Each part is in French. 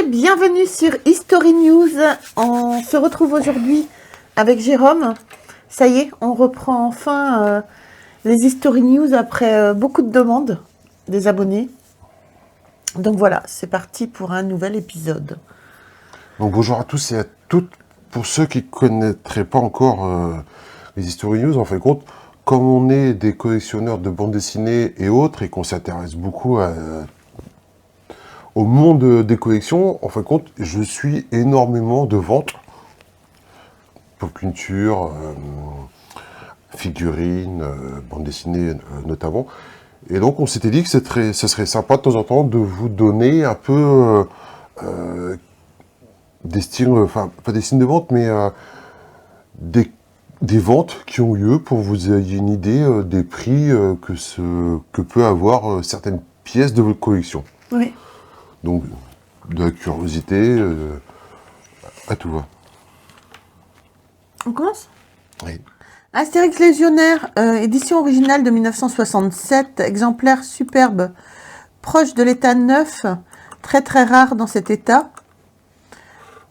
bienvenue sur History News. On se retrouve aujourd'hui avec Jérôme. Ça y est, on reprend enfin les History News après beaucoup de demandes des abonnés. Donc voilà, c'est parti pour un nouvel épisode. Donc bonjour à tous et à toutes. Pour ceux qui ne connaîtraient pas encore les History News, en fin de compte, comme on est des collectionneurs de bandes dessinées et autres, et qu'on s'intéresse beaucoup au monde des collections, en fin de compte, je suis énormément de ventes, pop culture, figurines, bandes dessinées notamment. Et donc on s'était dit que ce serait sympa de temps en temps de vous donner un peu des styles, enfin pas des signes de vente, mais des ventes qui ont lieu pour que vous ayez une idée des prix que peut avoir certaines pièces de votre collection. Oui. Donc, de la curiosité, à tout va. On commence ? Oui. Astérix Légionnaire, édition originale de 1967, exemplaire superbe, proche de l'état neuf, très très rare dans cet état.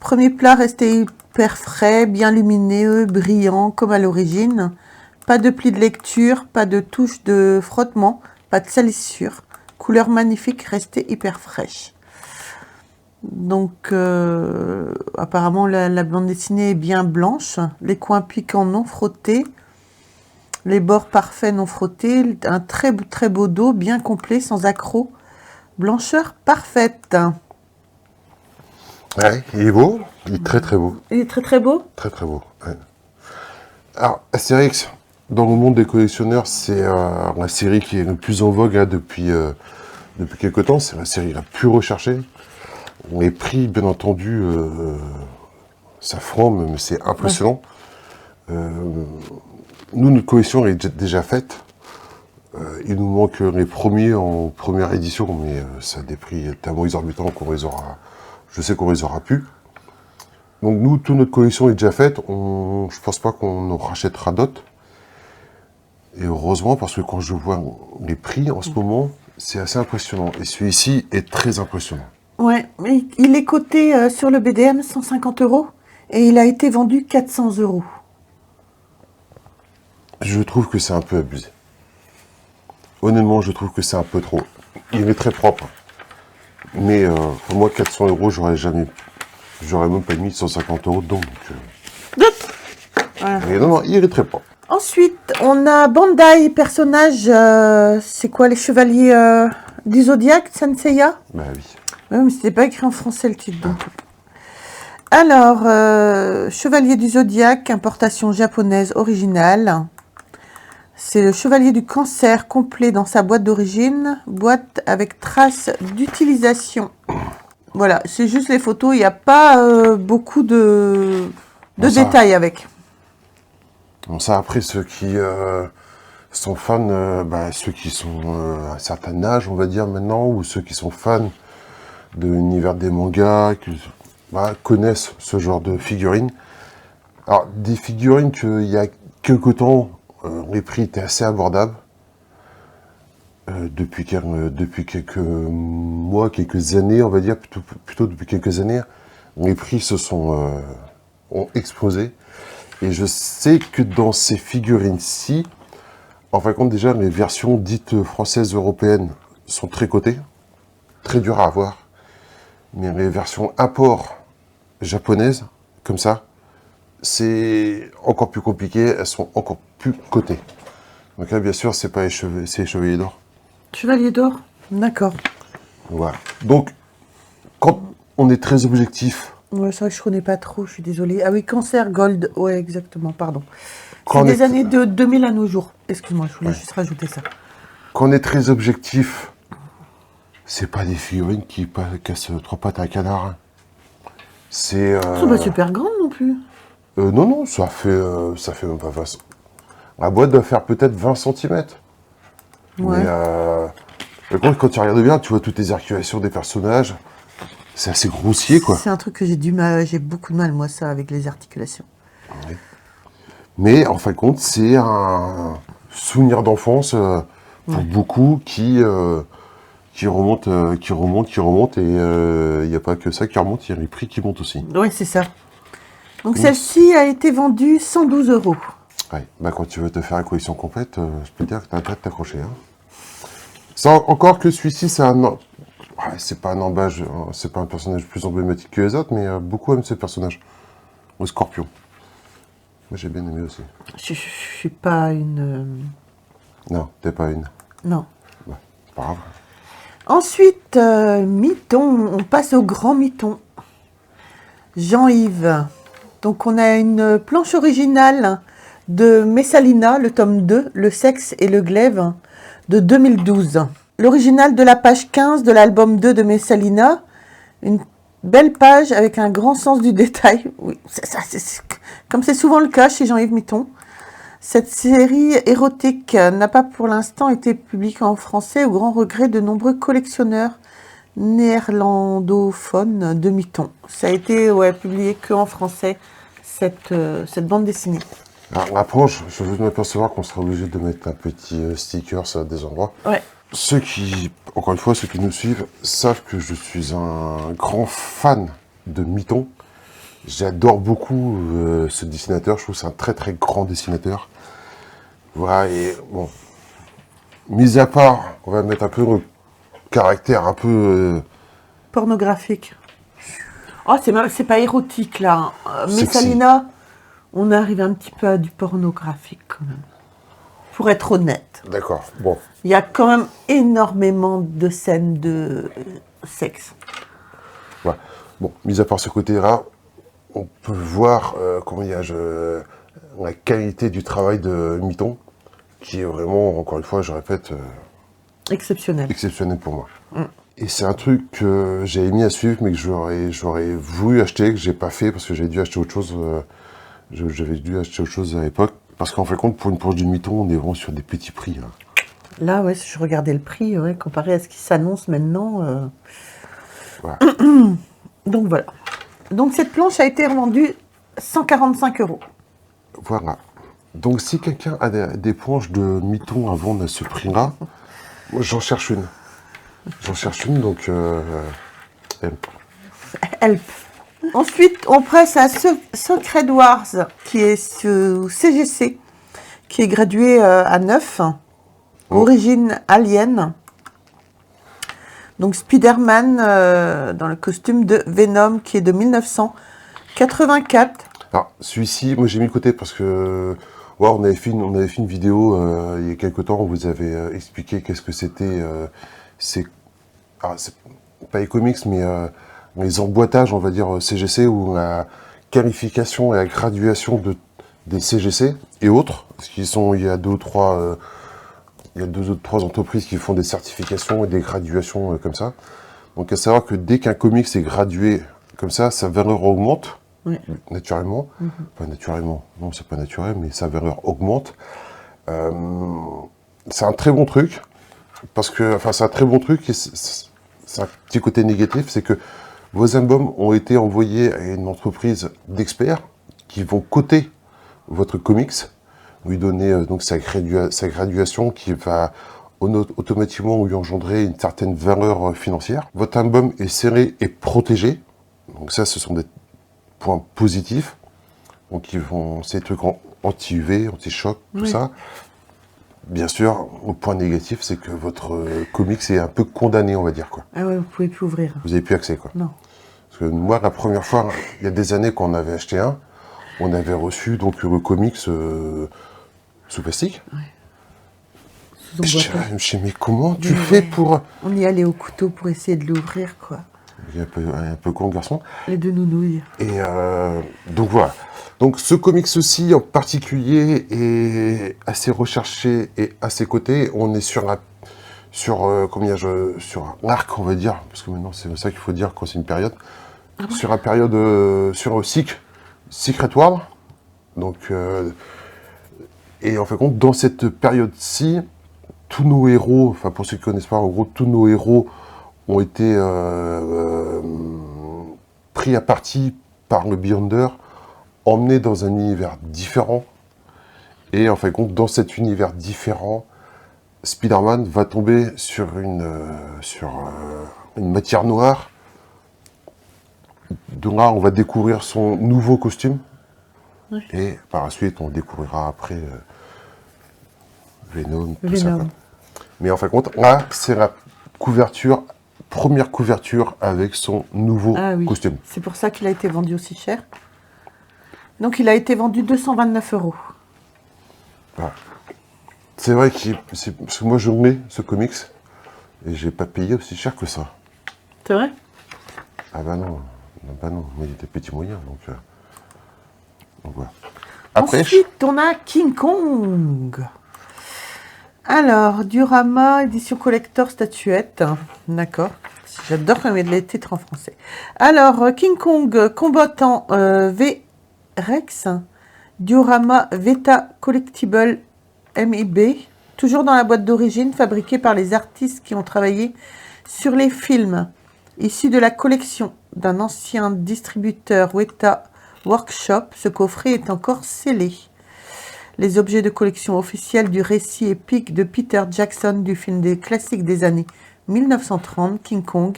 Premier plat resté hyper frais, bien lumineux, brillant comme à l'origine. Pas de pli de lecture, pas de touche de frottement, pas de salissure. Couleur magnifique, restée hyper fraîche. Donc, apparemment, la bande dessinée est bien blanche. Les coins piquants non frottés. Les bords parfaits non frottés. Un très très beau dos, bien complet, sans accroc. Blancheur parfaite. Ouais, il est beau, il est très très beau. Il est très très beau. Très très beau. Ouais. Alors, Astérix, dans le monde des collectionneurs, c'est la série qui est le plus en vogue hein, depuis quelques temps. C'est la série la plus recherchée. Les prix, bien entendu, ça flambe, mais c'est impressionnant. Ouais. Nous, notre collection est déjà faite. Il nous manque les premiers en première édition, mais ça a des prix tellement exorbitants qu'on les aura. Je sais qu'on les aura plus. Donc nous, toute notre collection est déjà faite. Je pense pas qu'on en rachètera d'autres. Et heureusement, parce que quand je vois les prix en ce moment, c'est assez impressionnant. Et celui-ci est très impressionnant. Ouais, mais il est coté sur le BDM 150 € et il a été vendu 400 €. Je trouve que c'est un peu abusé. Honnêtement, je trouve que c'est un peu trop. Il est très propre. Mais pour moi, 400 €, j'aurais même pas mis 150 € dedans. Voilà. Mais non, il est très propre. Ensuite, on a Bandai, personnage, c'est quoi, les chevaliers du Zodiaque, Senseiya ? Bah oui. Oui, mais c'était pas écrit en français le titre. Donc. Alors, Chevalier du Zodiaque, importation japonaise originale. C'est le Chevalier du Cancer complet dans sa boîte d'origine, boîte avec traces d'utilisation. Voilà, c'est juste les photos, il n'y a pas beaucoup de détails avec. Bon, ça, après, ceux qui sont fans, ceux qui sont à un certain âge, on va dire maintenant, ou ceux qui sont fans de l'univers des mangas, qui connaissent ce genre de figurines. Alors, des figurines qu'il y a quelques temps, les prix étaient assez abordables. Depuis quelques mois, quelques années, on va dire, plutôt depuis quelques années, les prix ont explosé. Et je sais que dans ces figurines-ci, en fin de compte, déjà, les versions dites françaises européennes sont très cotées, très dures à avoir. Mais les versions import japonaises, comme ça, c'est encore plus compliqué, elles sont encore plus cotées. Donc là, bien sûr, c'est les Chevaliers d'Or. Chevalier d'Or, d'accord. Voilà. Donc, quand on est très objectif... Ouais, c'est vrai que je connais pas trop, je suis désolée. Ah oui, Cancer Gold, ouais, exactement, pardon. C'est des années de 2000 à nos jours. Excuse-moi, je voulais juste rajouter ça. Quand on est très objectif, c'est pas des figurines qui cassent trois pattes à un canard. C'est... Elles sont pas super grandes non plus. Non, ça fait même pas 20... La boîte doit faire peut-être 20 cm. Ouais. Mais quand tu regardes bien, tu vois toutes les articulations des personnages. C'est assez grossier, quoi. C'est un truc que j'ai beaucoup de mal, moi, ça, avec les articulations. Oui. Mais, en fin de compte, c'est un souvenir d'enfance pour beaucoup qui qui remonte, et il n'y a pas que ça qui remonte, il y a les prix qui montent aussi. Oui, c'est ça. Donc celle-ci a été vendue 112 €. Ouais, bah quand tu veux te faire la collection complète, je peux te dire que t'as intérêt de t'accrocher. Hein. Ça, encore que celui-ci, c'est un... Ouais, c'est pas un emballage, c'est pas un personnage plus emblématique que les autres, mais beaucoup aiment ce personnage. Le Scorpion. Moi, j'ai bien aimé aussi. Je suis pas une... Non, t'es pas une. Non. Ouais, c'est pas grave. Ensuite, Mython. On passe au grand Mython. Jean-Yves. Donc, on a une planche originale de Messalina, le tome 2, Le sexe et le glaive, de 2012. L'original de la page 15 de l'album 2 de Messalina. Une belle page avec un grand sens du détail. Oui, comme c'est souvent le cas chez Jean-Yves Mython. Cette série érotique n'a pas pour l'instant été publiée en français, au grand regret de nombreux collectionneurs néerlandophones de Mython. Ça a été publié qu'en français, cette bande dessinée. Alors, après, je veux m'apercevoir qu'on sera obligé de mettre un petit sticker à des endroits. Ouais. Encore une fois, ceux qui nous suivent savent que je suis un grand fan de Mython. J'adore beaucoup ce dessinateur, je trouve que c'est un très très grand dessinateur. Voilà, et bon, mis à part, on va mettre un peu le caractère un peu... Pornographique. Oh, c'est pas érotique là. Sexy. Messalina, on arrive un petit peu à du pornographique quand même. Pour être honnête. D'accord, bon. Il y a quand même énormément de scènes de sexe. Voilà. Bon, mis à part ce côté-là, on peut voir la qualité du travail de Mython, qui est vraiment, encore une fois, je répète, Exceptionnel. exceptionnel pour moi. Et c'est un truc que j'ai mis à suivre, mais que j'aurais voulu acheter, que j'ai pas fait, parce que j'ai dû acheter autre chose. J'avais dû acheter autre chose à l'époque, parce qu'en fait, compte, pour une planche du Mython, on est vraiment sur des petits prix. Hein. Là, ouais, si je regardais le prix, comparé à ce qui s'annonce maintenant. Voilà. Donc voilà. Donc cette planche a été revendue 145 €. Voilà. Donc si quelqu'un a des planches de Mython à vendre à ce prix-là, moi j'en cherche une. J'en cherche une, donc... Help. Ensuite, on passe à Secret Wars, qui est sous CGC, qui est gradué à 9. Origine alien. Donc Spider-Man dans le costume de Venom, qui est de 1984. Alors, celui-ci, moi j'ai mis de côté parce que... Ouais, on avait fait une vidéo il y a quelques temps où vous avez expliqué qu'est-ce que c'était... c'est pas les comics, mais les emboîtages, on va dire, CGC, ou la qualification et la graduation des CGC et autres. Parce il y a deux ou trois entreprises qui font des certifications et des graduations comme ça. Donc à savoir que dès qu'un comics est gradué comme ça, sa valeur augmente, naturellement. Pas naturellement, non c'est pas naturel, mais sa valeur augmente. C'est un très bon truc, parce que, enfin c'est un très bon truc, et c'est un petit côté négatif, c'est que vos albums ont été envoyés à une entreprise d'experts qui vont coter votre comics, lui donner donc sa graduation qui va automatiquement lui engendrer une certaine valeur financière. Votre album est serré et protégé, donc ça ce sont des points positifs, donc c'est des trucs anti-UV, anti-choc, tout ça. Bien sûr, au point négatif, c'est que votre comics est un peu condamné, on va dire, quoi. Ah ouais, vous pouvez plus ouvrir. Vous n'avez plus accès, quoi. Non. Parce que moi, la première fois, il y a des années qu'on avait acheté un, on avait reçu donc le comics sous plastique. Ouais. Et je me dis, mais comment tu fais pour... On y allait au couteau pour essayer de l'ouvrir, quoi. Il est un peu con, le garçon. Les deux nounouilles. Et donc voilà. Donc ce comics-ci en particulier est assez recherché et assez coté. On est sur un arc, on va dire, parce que maintenant c'est ça qu'il faut dire quand c'est une période. Ah ouais. Sur Secret Wars. Donc et en fait compte, dans cette période-ci, tous nos héros, enfin pour ceux qui ne connaissent pas, en gros, tous nos héros ont été pris à partie par le Beyonder, emmenés dans un univers différent. Et en fin de compte, dans cet univers différent, Spider-Man va tomber sur une matière noire. Donc là, on va découvrir son nouveau costume. Oui. Et par la suite, on découvrira après Venom, tout ça. Venom. Quoi. Mais en fin de compte, là, c'est la couverture, première couverture avec son nouveau costume. C'est pour ça qu'il a été vendu aussi cher. Donc, il a été vendu 229 €. Voilà. C'est vrai parce que moi, je mets ce comics et j'ai pas payé aussi cher que ça. C'est vrai? Ah bah non. Moi, il y a des petits moyens, donc voilà. Après, ensuite, on a King Kong. Alors, Diorama, édition collector, statuette. D'accord. J'adore quand il y a les titres en français. Alors, King Kong, combattant V-Rex. Diorama Veta Collectible MIB. Toujours dans la boîte d'origine, fabriquée par les artistes qui ont travaillé sur les films. Issu de la collection d'un ancien distributeur Weta Workshop, ce coffret est encore scellé. Les objets de collection officiels du récit épique de Peter Jackson du film des classiques des années 1930, King Kong.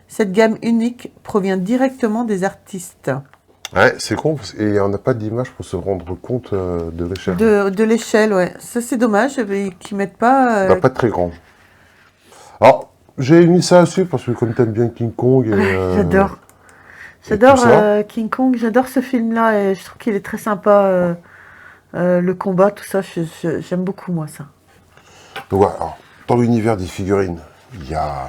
Cette gamme unique provient directement des artistes. Ouais, c'est con, parce qu'on n'a pas d'image pour se rendre compte de l'échelle. De l'échelle, ouais. Ça, c'est dommage qu'ils mettent pas... Pas très grand. Alors, j'ai mis ça dessus parce que comme t'aimes bien King Kong... J'adore. J'adore King Kong, j'adore ce film-là et je trouve qu'il est très sympa. Le combat, tout ça, j'aime beaucoup, moi, ça. Donc voilà, alors, dans l'univers des figurines, il y a...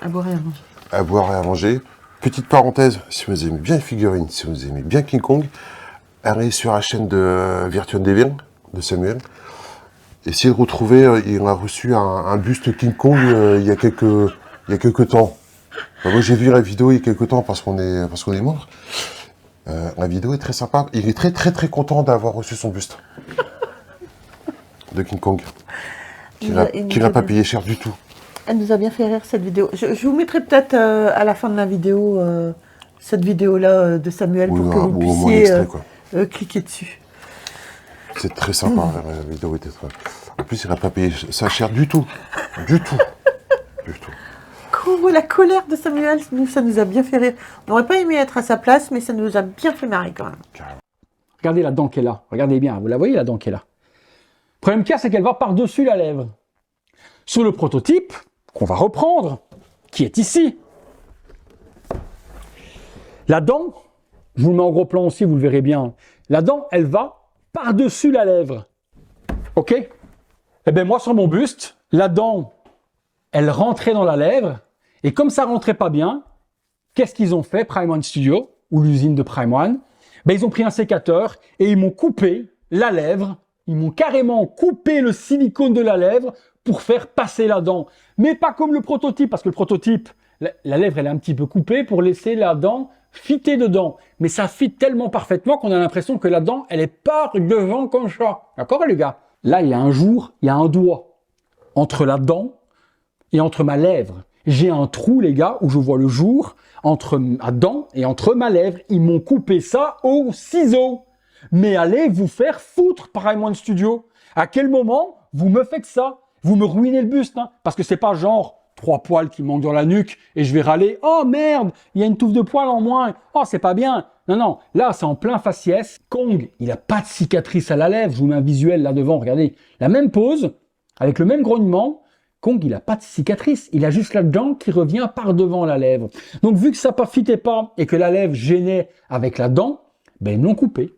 À boire et à manger. À boire et à manger. Petite parenthèse, si vous aimez bien les figurines, si vous aimez bien King Kong, allez sur la chaîne de Virtual Devil, de Samuel. Essayez de retrouver, il a reçu un buste King Kong il y a quelques temps. Enfin, moi j'ai vu la vidéo il y a quelques temps parce qu'on est mort. La vidéo est très sympa. Il est très très très content d'avoir reçu son buste de King Kong. Qu'il n'a pas payé cher du tout. Elle nous a bien fait rire cette vidéo. Je vous mettrai peut-être à la fin de la vidéo cette vidéo-là de Samuel pour que vous puissiez cliquer dessus. C'est très sympa, la vidéo était très... En plus, il n'a pas payé ça cher du tout. Du tout. Quand on voit la colère de Samuel, ça nous a bien fait rire. On n'aurait pas aimé être à sa place, mais ça nous a bien fait marrer quand même. Regardez la dent qu'elle a. Regardez bien, vous la voyez la dent qu'elle a. Le problème qu'il y a, c'est qu'elle va par-dessus la lèvre. Sur le prototype, qu'on va reprendre, qui est ici. La dent, je vous le mets en gros plan aussi, vous le verrez bien. La dent, elle va par-dessus la lèvre. Ok? Eh bien moi, sur mon buste, la dent, elle rentrait dans la lèvre. Et comme ça rentrait pas bien, qu'est-ce qu'ils ont fait, Prime One Studio, ou l'usine de Prime One? Ben, ils ont pris un sécateur et ils m'ont coupé la lèvre. Ils m'ont carrément coupé le silicone de la lèvre pour faire passer la dent. Mais pas comme le prototype, parce que le prototype, la lèvre, elle est un petit peu coupée pour laisser la dent fitter dedans. Mais ça fit tellement parfaitement qu'on a l'impression que la dent, elle est par devant comme ça. D'accord, les gars? Là, il y a un doigt entre la dent et entre ma lèvre. J'ai un trou, les gars, où je vois le jour entre ma dent et entre ma lèvre. Ils m'ont coupé ça au ciseau. Mais allez vous faire foutre, Prime One Studio. À quel moment vous me faites ça? Vous me ruinez le buste, hein, parce que c'est pas genre 3 poils qui manquent dans la nuque et je vais râler. Oh merde, il y a une touffe de poils en moins. Oh, c'est pas bien. Non, non, là, c'est en plein faciès. Kong, il a pas de cicatrice à la lèvre. Je vous mets un visuel là devant, regardez. La même pose, avec le même grognement. Kong, il a pas de cicatrice. Il a juste la dent qui revient par devant la lèvre. Donc, vu que ça ne fitait pas et que la lèvre gênait avec la dent, ben, ils me l'ont coupé.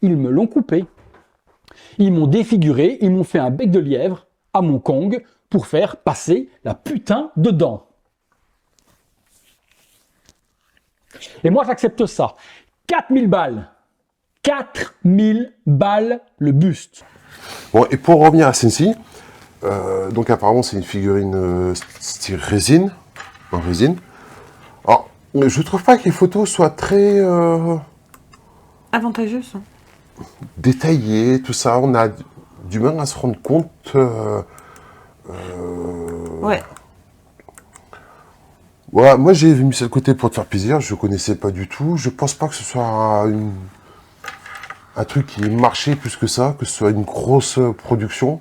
Ils me l'ont coupé. Ils m'ont défiguré. Ils m'ont fait un bec de lièvre à mon Kong pour faire passer la putain de dent. Et moi, j'accepte ça. 4000 balles. 4000 balles le buste. Bon, et pour revenir à Sensi, donc apparemment c'est une figurine style résine, en résine. Alors, je trouve pas que les photos soient très Avantageuse. Hein. Détaillées, tout ça. On a du mal à se rendre compte. Ouais. Voilà, moi j'ai mis ça de côté pour te faire plaisir. Je connaissais pas du tout. Je pense pas que ce soit un truc qui ait marché plus que ça, que ce soit une grosse production.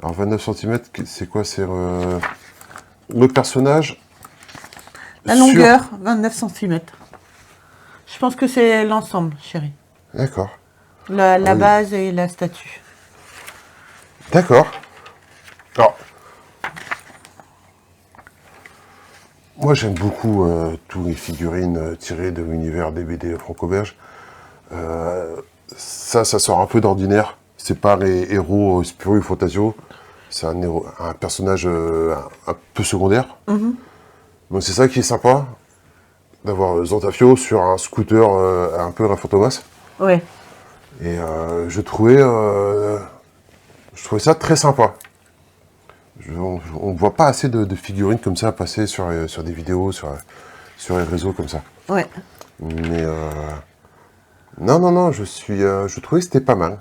Alors 29 cm, c'est quoi? C'est le personnage. La longueur, 29 cm. Je pense que c'est l'ensemble, chérie. D'accord. La oui. base et la statue. D'accord. Alors, moi j'aime beaucoup tous les figurines tirées de l'univers des BD franco-belges. Ça sort un peu d'ordinaire. C'est pas les héros Spirou et Fantasio. C'est un personnage un peu secondaire. Donc c'est ça qui est sympa, d'avoir Zantafio sur un scooter un peu à la Fantomas. Ouais. Et je trouvais ça très sympa. On ne voit pas assez de figurines comme ça passer sur des vidéos, sur les réseaux comme ça. Ouais. Mais non, je trouvais que c'était pas mal.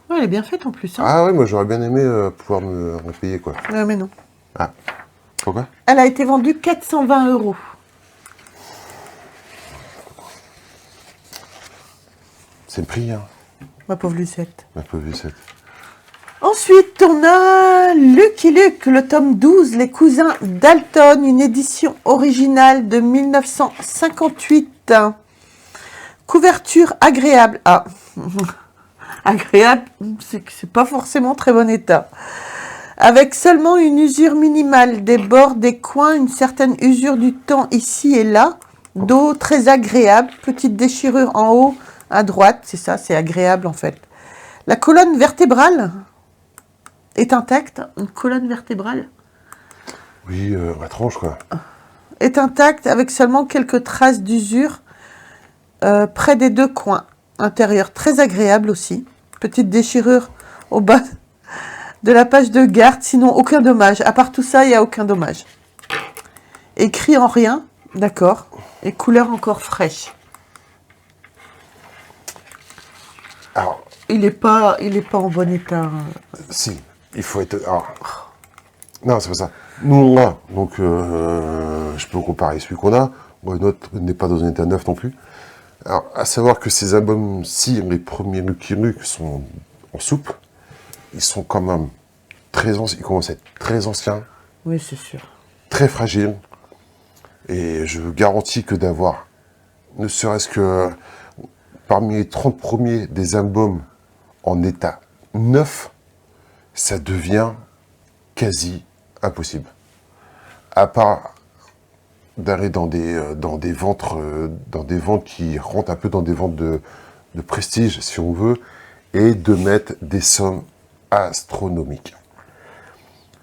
Ouais, elle est bien faite en plus. Hein. Ah ouais, moi j'aurais bien aimé pouvoir me payer quoi. Ouais, mais non. Ah, pourquoi? Elle a été vendue 420 €. C'est le prix, hein, Ma pauvre Lucette. ma pauvre Lucette. Ensuite, on a Lucky Luke, le tome 12, Les Cousins Dalton, une édition originale de 1958. Couverture agréable. Ah, agréable, c'est pas forcément très bon état. Avec seulement une usure minimale des bords, des coins, une certaine usure du temps ici et là. Dos très agréable, petite déchirure en haut à droite, c'est ça, c'est agréable en fait. La colonne vertébrale est intacte, une colonne vertébrale Oui, la tranche quoi. est intacte avec seulement quelques traces d'usure près des deux coins. Intérieur très agréable aussi. Petite déchirure au bas de la page de garde, sinon aucun dommage. À part tout ça, il n'y a aucun dommage. Écrit en rien, d'accord. Et couleur encore fraîche. Alors, Il n'est pas en bon état. si, il faut être... Alors, non, c'est pas ça. Nous, on l'a, donc je peux comparer celui qu'on a. Bon, notre n'est pas dans un état neuf non plus. Alors, à savoir que ces albums-ci, les premiers Lucky Luke sont en soupe. Ils sont quand même très anciens, ils commencent à être très anciens, Oui, c'est sûr. très fragiles. Et je vous garantis que d'avoir, ne serait-ce que parmi les 30 premiers des albums en état neuf, ça devient quasi impossible. À part d'aller dans des ventes qui rentrent un peu dans des ventes de prestige, si on veut, et de mettre des sommes astronomiques.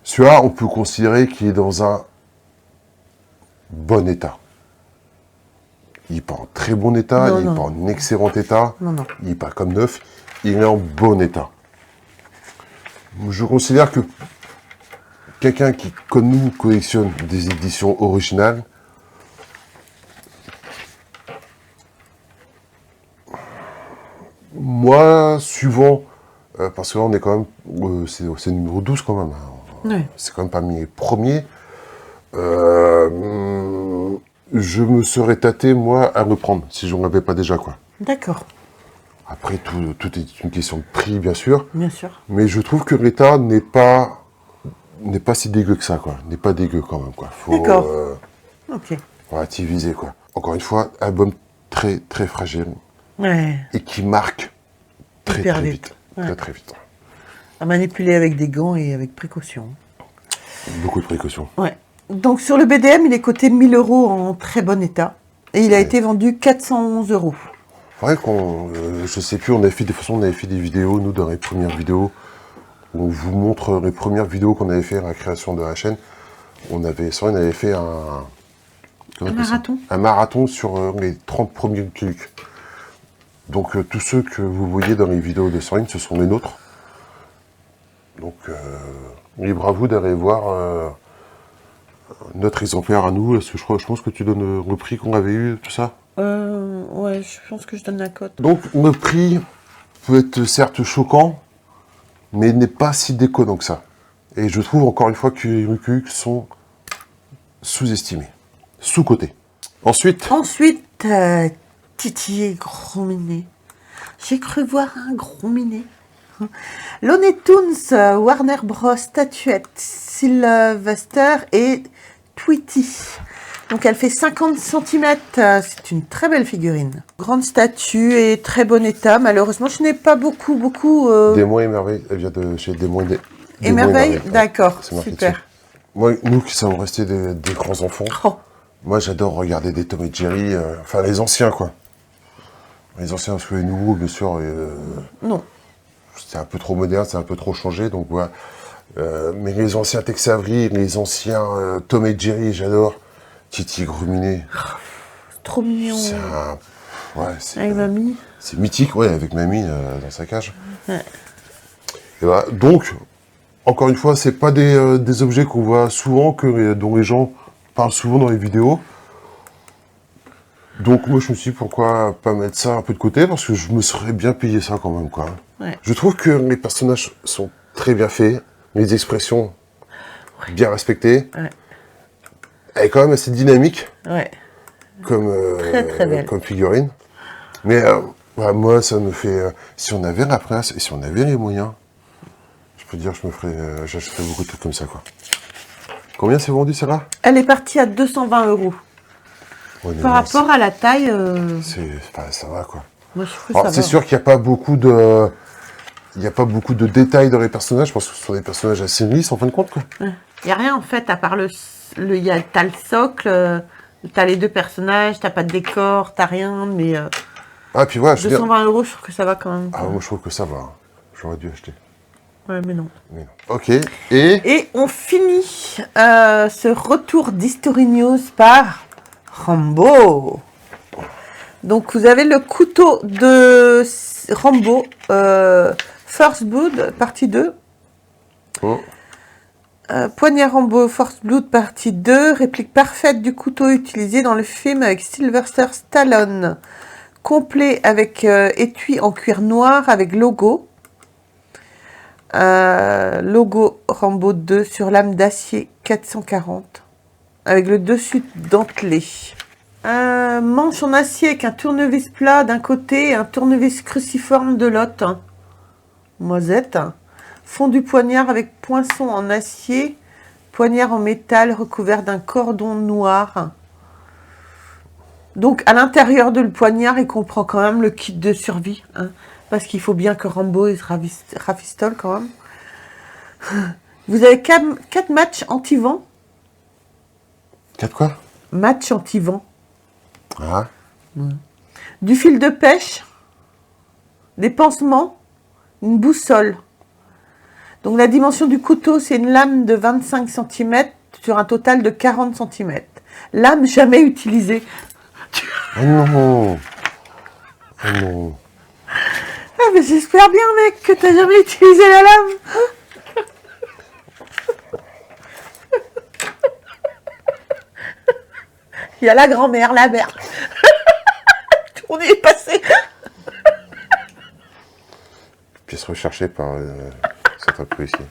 Celui-là, on peut considérer qu'il est dans un bon état. Il n'est pas en très bon état, Non, il n'est non. pas en excellent état, Non, non. il n'est pas comme neuf, il est en bon état. Je considère que quelqu'un qui, comme nous, collectionne des éditions originales, moi, suivant, parce que là on est quand même, c'est le numéro 12 quand même, hein. Ouais. C'est quand même parmi les premiers, je me serais tâté, moi, à me prendre, si je n'en avais pas déjà, quoi. D'accord, Après, tout est une question de prix, bien sûr, bien sûr. mais je trouve que l'état n'est pas si dégueu que ça, quoi. N'est pas dégueu quand même, quoi. Faut D'accord. Ok. relativiser, quoi. Encore une fois, album très, très fragile Ouais. et qui marque très, Hyper très vite. vite. Ouais. Très, très vite. À manipuler avec des gants et avec précaution. Beaucoup de précautions. Ouais. Donc sur le BDM, il est coté 1000 € en très bon état. Et il a été vendu 411 €. C'est vrai qu'on, je sais plus, on avait fait des vidéos, nous, dans les premières vidéos, où on vous montre les premières vidéos qu'on avait fait à la création de la chaîne. On avait fait un marathon. Un marathon sur les 30 premiers Lucky Luke. Donc tous ceux que vous voyez dans les vidéos de Sandrine, ce sont les nôtres. Donc libre à vous d'aller voir notre exemplaire à nous. Est-ce que je pense que tu donnes le prix qu'on avait eu, tout ça? Ouais, je pense que je donne la cote. Donc le prix peut être certes choquant, mais n'est pas si déconnant que ça. Et je trouve encore une fois que les Lucky Luke sont sous-estimés, sous-cotés. Ensuite, Titi et Gros Minet. J'ai cru voir un Gros Minet. Looney Tunes, Warner Bros, statuette, Sylvester et Tweety. Donc elle fait 50 cm, c'est une très belle figurine. Grande statue et très bon état. Malheureusement, je n'ai pas beaucoup... Démon et Merveille, elle vient de chez Démon et Merveille, ouais. d'accord, C'est marqué super. dessus. Moi, nous qui sommes restés des grands enfants, Oh, moi j'adore regarder des Tom et Jerry, enfin les anciens quoi. Les anciens, parce que les nouveaux, bien sûr, non. c'est un peu trop moderne, c'est un peu trop changé, donc voilà. Mais les anciens Tex Avery, les anciens Tom et Jerry, j'adore. Titi Gruminet, Trop mignon. c'est un... Ouais, Avec mamie. c'est mythique, ouais, avec mamie dans sa cage. Ouais. Et voilà. Donc, encore une fois, c'est pas des objets qu'on voit souvent, dont les gens parlent souvent dans les vidéos. Donc moi je me suis dit pourquoi pas mettre ça un peu de côté, parce que je me serais bien payé ça quand même quoi. Ouais. Je trouve que les personnages sont très bien faits, les expressions bien respectées. Ouais. Elle est quand même assez dynamique Ouais. comme, Très belle. comme figurine. Mais voilà, moi ça me fait... si on avait la place et si on avait les moyens, je peux dire que j'achèterais beaucoup de trucs comme ça quoi. Combien c'est vendu celle-là? Elle est partie à 220 €. Ouais, Par rapport à la taille, ça va quoi. moi je trouve que Alors, ça c'est va. sûr qu'il n'y a pas beaucoup de... Il n'y a pas beaucoup de détails dans les personnages, parce que ce sont des personnages assez lisses en fin de compte quoi. Il n'y a rien en fait, à part t'as le socle, t'as les deux personnages, t'as pas de décor, t'as rien, mais Ah puis voilà, je veux dire... 220 €, je trouve que ça va quand même. Ah moi je trouve que ça va. Hein. J'aurais dû acheter. Ouais, mais non. Mais non. Ok, et... Et on finit ce retour d'History News par Rambo. Donc vous avez le couteau de Rambo, First Blood, partie 2. Oh. Poignard Rambo, First Blood, partie 2. Réplique parfaite du couteau utilisé dans le film avec Sylvester Stallone. Complet avec étui en cuir noir avec logo. Logo Rambo 2 sur lame d'acier 440 avec le dessus dentelé. Manche en acier avec un tournevis plat d'un côté et un tournevis cruciforme de l'autre. Moisette. Fond du poignard avec poinçon en acier. Poignard en métal recouvert d'un cordon noir. Donc à l'intérieur de le poignard, il comprend quand même le kit de survie. Hein, parce qu'il faut bien que Rambo il se rafistole quand même. Vous avez 4 matchs anti-vent. 4 quoi? Match anti-vent. Ah. Du fil de pêche. Des pansements. Une boussole. Donc la dimension du couteau, c'est une lame de 25 cm sur un total de 40 cm. Lame jamais utilisée. Oh non. Oh non. Ah mais j'espère bien mec que t'as jamais utilisé la lame. Il y a la grand-mère, la mère. On y est passé. Pièce recherchée par certains policiers.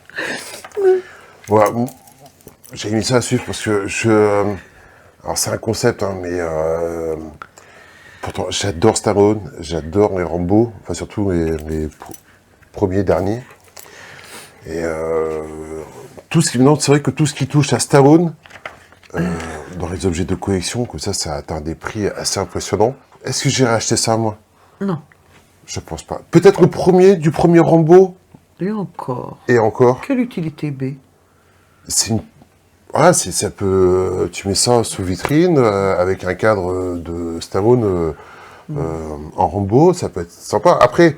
Voilà, j'ai mis ça à suivre parce que alors c'est un concept, hein, mais pourtant j'adore Stallone, j'adore les Rambo, enfin surtout les premiers derniers. Et tout ce qui, non, c'est vrai que tout ce qui touche à Stallone, dans les objets de collection, comme ça atteint des prix assez impressionnants. Est-ce que j'irai acheter ça moi? Non. Je pense pas. Peut-être du premier Rambo. Et encore. Et encore. Quelle utilité B? C'est une... Voilà, ça peut... Tu mets ça sous vitrine, avec un cadre de Stallone en Rambo, ça peut être sympa. Après,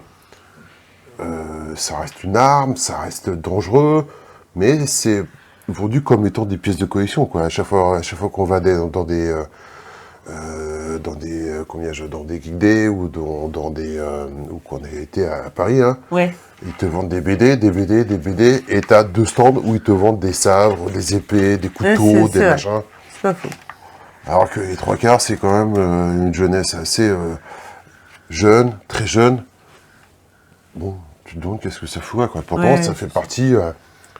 ça reste une arme, ça reste dangereux, mais c'est vendu comme étant des pièces de collection, quoi. À chaque fois qu'on va dans des Geek Day ou dans des ou qu'on a été à Paris, hein, Ouais. ils te vendent des BD, et t'as 2 stands où ils te vendent des sabres, des épées, des couteaux, c'est des vrai. machins. C'est pas faux. Alors que les 3/4, c'est quand même une jeunesse assez jeune, très jeune. Bon, tu te demandes qu'est-ce que ça fout là, quoi. Pourtant, Ouais, ça fait partie...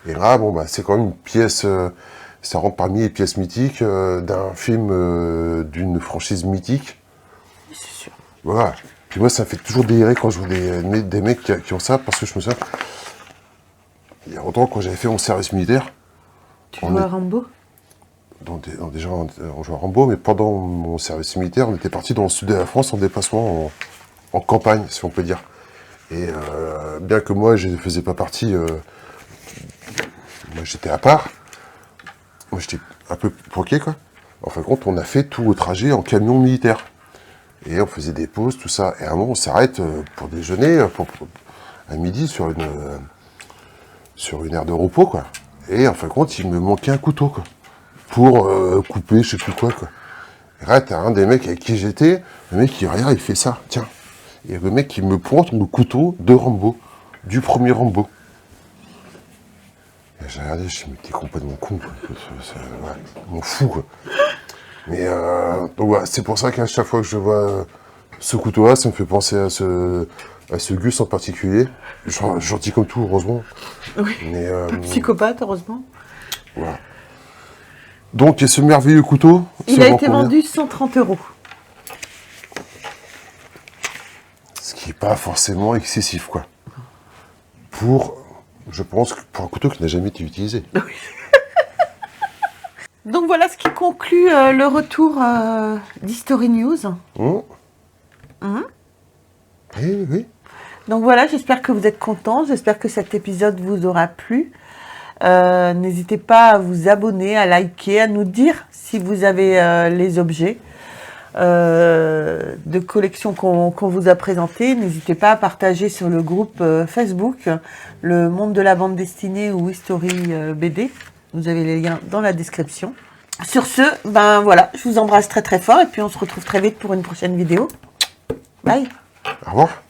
et là, bon, bah, c'est quand même une pièce... ça rentre parmi les pièces mythiques d'un film, d'une franchise mythique. C'est sûr. Voilà. Puis moi, ça me fait toujours délirer quand je vois des mecs qui ont ça, parce que je me souviens, il y a longtemps, quand j'avais fait mon service militaire, Tu joues à Rambo? déjà, on jouait à Rambo, mais pendant mon service militaire, on était parti dans le sud de la France en déplacement, en campagne, si on peut dire. Et bien que moi, je ne faisais pas partie, moi j'étais à part, moi j'étais un peu bloqué, quoi. En fin de compte, on a fait tout le trajet en camion militaire. Et on faisait des pauses, tout ça. Et à un moment, on s'arrête pour déjeuner, à midi, sur une aire de repos, quoi. Et en fin de compte, il me manquait un couteau, quoi. Pour couper, je sais plus quoi, quoi. Et là, t'as un des mecs avec qui j'étais, le mec qui regarde, il fait ça, tiens. Et le mec qui me pointe le couteau de Rambo, du premier Rambo. Et j'ai regardé, je me suis dit, mais t'es complètement con, quoi. Ouais, je m'en fous, quoi. Mais donc voilà, c'est pour ça qu'à chaque fois que je vois ce couteau-là, ça me fait penser à ce Gus en particulier. Gentil comme tout, heureusement. Oui. Mais, Psychopathe, heureusement. voilà. Donc, et ce merveilleux couteau, Il a été vendu 130 €. Ce qui n'est pas forcément excessif, quoi. Je pense, pour un couteau qui n'a jamais été utilisé. Oui. Donc voilà ce qui conclut le retour d'History News. Oui, oui. Donc voilà, j'espère que vous êtes contents, j'espère que cet épisode vous aura plu. N'hésitez pas à vous abonner, à liker, à nous dire si vous avez les objets de collection qu'on vous a présentés. N'hésitez pas à partager sur le groupe Facebook, le monde de la bande dessinée ou History BD. Vous avez les liens dans la description. Sur ce, ben voilà, je vous embrasse très très fort et puis on se retrouve très vite pour une prochaine vidéo. Bye. Au revoir.